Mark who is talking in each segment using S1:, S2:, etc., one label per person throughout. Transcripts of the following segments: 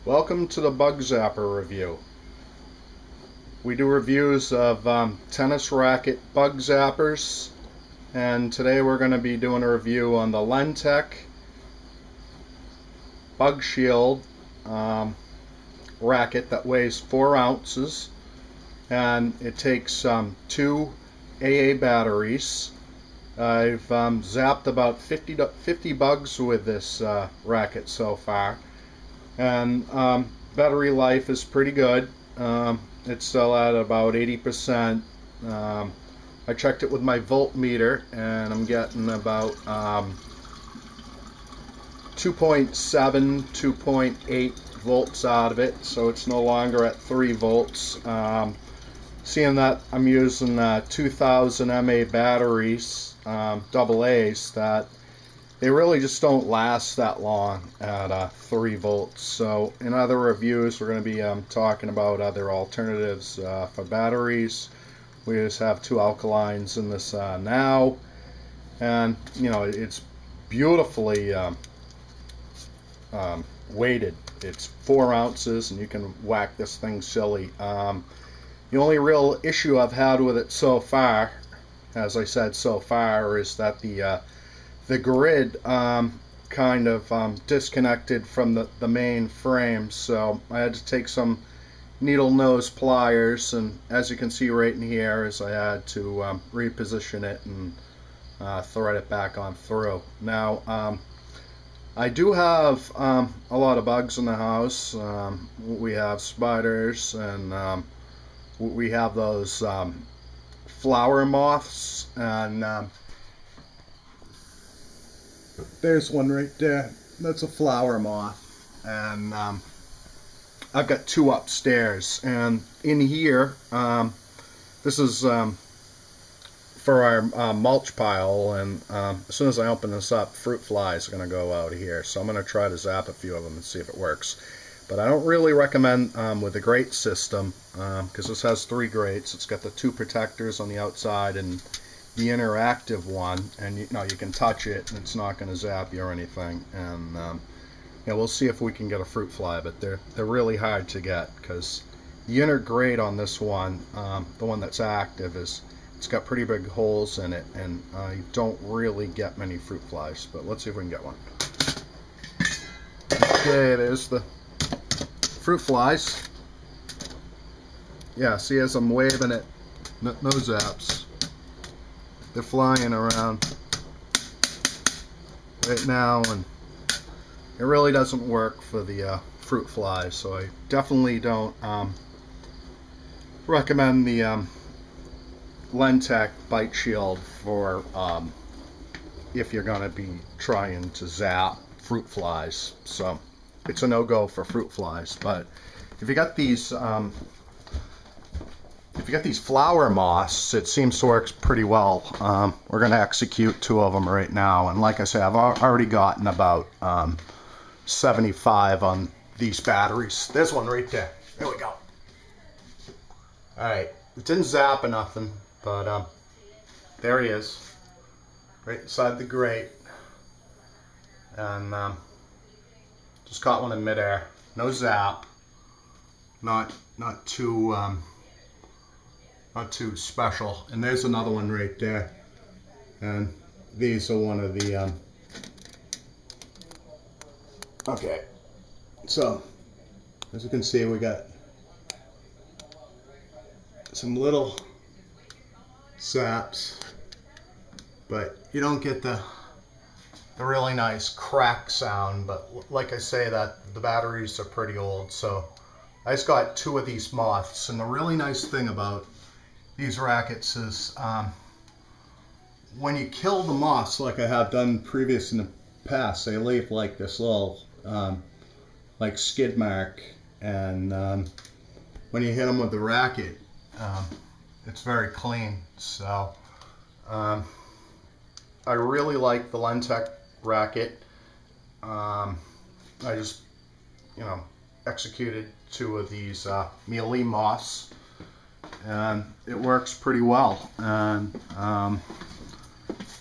S1: Welcome to the Bug Zapper review. We do reviews of tennis racket bug zappers, and today we're going to be doing a review on the Lentek Biteshield racket that weighs 4 ounces, and it takes 2 AA batteries. I've zapped about 50 bugs with this racket so far, and battery life is pretty good. It's still at about 80%. I checked it with my voltmeter and I'm getting about 2.7, 2.8 volts out of it, so it's no longer at 3 volts. Seeing that I'm using 2000 mAh batteries, AA's, that they really just don't last that long at 3 volts. So in other reviews we're going to be talking about other alternatives for batteries. We just have 2 alkalines in this now, and you know, it's beautifully weighted. It's 4 ounces and you can whack this thing silly. The only real issue I've had with it so far, as I said so far, is that the grid kind of disconnected from the main frame, so I had to take some needle nose pliers, and as you can see right in here, is I had to reposition it and thread it back on through. Now I do have a lot of bugs in the house. We have spiders, and we have those flower moths, and there's one right there. That's a flower moth, and I've got 2 upstairs. And in here, this is for our mulch pile, and as soon as I open this up, fruit flies are going to go out of here. So I'm going to try to zap a few of them and see if it works. But I don't really recommend with the grate system, because this has 3 grates. It's got the 2 protectors on the outside and the interactive one, and you know, you can touch it and it's not going to zap you or anything. And yeah, we'll see if we can get a fruit fly, but they're really hard to get, because the inner grate on this one, the one that's active, it's got pretty big holes in it, and you don't really get many fruit flies. But let's see if we can get one. Okay, there's the fruit flies. Yeah, see, as I'm waving it, no zaps. They're flying around right now, and it really doesn't work for the fruit flies, so I definitely don't recommend the Lentek Biteshield for if you're going to be trying to zap fruit flies. So it's a no-go for fruit flies. But if you got these flower moths, it seems to work pretty well. We're going to execute 2 of them right now, and like I said, I've already gotten about 75 on these batteries. There's one right there. There we go. Alright, it didn't zap or nothing, but there he is, right inside the grate, and just caught one in midair. No zap, not too special. And there's another one right there, and these are one of the okay, so as you can see, we got some little zaps, but you don't get the really nice crack sound. But like I say, that the batteries are pretty old, so I just got 2 of these moths. And the really nice thing about these rackets is when you kill the moths, like I have done previous in the past, they leave like this little like skid mark, and when you hit them with the racket, it's very clean. So I really like the Lentek racket. I just, you know, executed 2 of these mealy moths, and it works pretty well. And I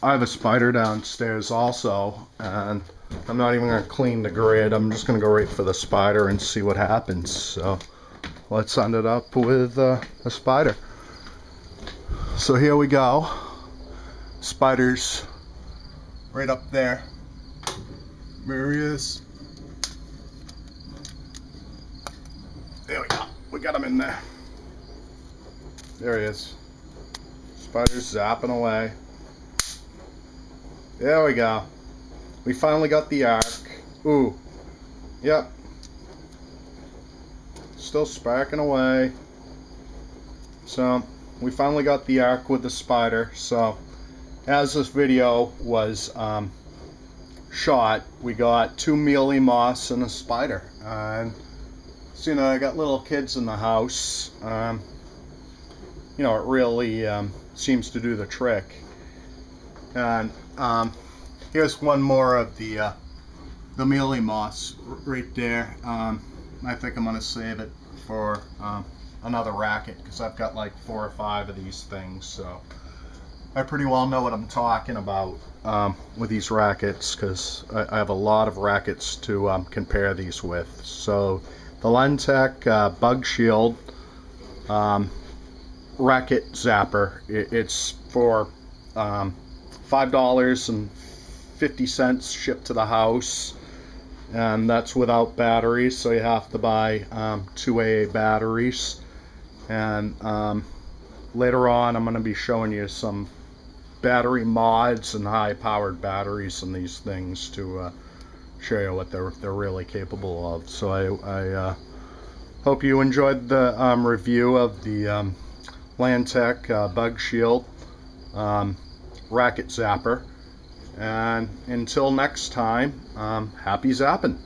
S1: have a spider downstairs also, and I'm not even going to clean the grid. I'm just going to go right for the spider and see what happens. So let's end it up with a spider. So here we go. Spider's right up there. There he is. There we go. We got him in there. There he is. Spider's zapping away. There we go. We finally got the arc. Ooh. Yep. Still sparking away. So we finally got the arc with the spider. So as this video was shot, we got 2 mealy moths and a spider. And so, you know, I got little kids in the house. You know, it really seems to do the trick. And here's one more of the mealy moths right there. I think I'm going to save it for another racket because I've got like 4 or 5 of these things. So I pretty well know what I'm talking about with these rackets because I have a lot of rackets to compare these with. So the Lentek Biteshield racket zapper, it's for $5.50 shipped to the house, and that's without batteries, so you have to buy 2 AA batteries. And later on I'm going to be showing you some battery mods and high powered batteries in these things to show you what they're really capable of. So I hope you enjoyed the review of the Lentek Biteshield racket zapper, and until next time, happy zapping.